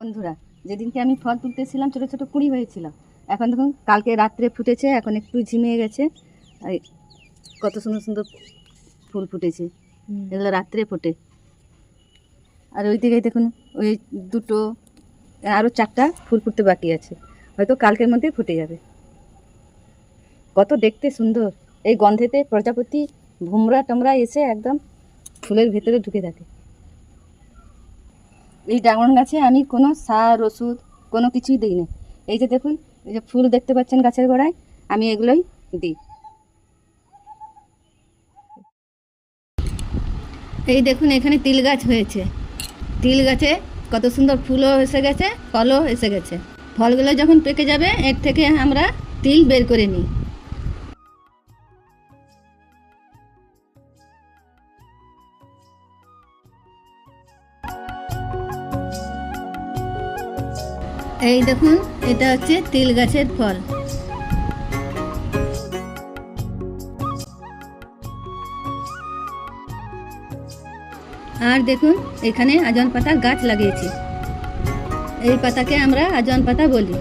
বন্ধুরা, যেদিনকে আমি ফল তুলতেছিলাম ছোটো ছোটো কুঁড়ি হয়েছিল, এখন দেখুন কালকে রাত্রে ফুটেছে, এখন একটু ঝিমিয়ে গেছে। আর কত সুন্দর সুন্দর ফুল ফুটেছে, এগুলো রাত্রে ফোটে। আর ওই দিকে দেখুন ওই দুটো, আরও 4টা ফুল ফুটতে বাকি আছে, হয়তো কালকের মধ্যেই ফুটে যাবে। কত দেখতে সুন্দর, এই গন্ধেতে প্রজাপতি ভুমরা টমরা এসে একদম ফুলের ভেতরে ঢুকে থাকে। এই ড্রাগন গাছে আমি কোনো সার ওষুধ কোনো কিছুই দিই না। এই যে দেখুন, এই যে ফুল দেখতে পাচ্ছেন গাছের গোড়ায়, আমি এগুলোই দিই। এই দেখুন এখানে তিল গাছ হয়েছে, তিল গাছে কত সুন্দর ফুলও এসে গেছে, ফলও এসে গেছে। ফলগুলো যখন পেকে যাবে এর থেকে আমরা তিল বের করে নিই। এই দেখুন এটা হচ্ছে তিল গাছের ফল। আর দেখুন এখানে আজন পাতা গাছ লাগিয়েছি, এই পাতাকে আমরা আজন পাতা বলি।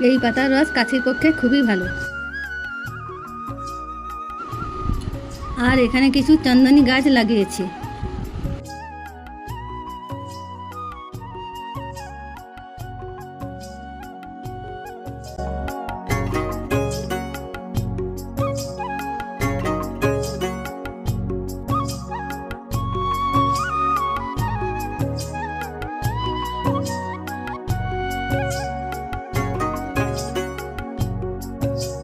এই পাতার রস কাশির পক্ষে খুবই ভালো। আর এখানে কিছু চন্দনী গাছ লাগিয়েছি।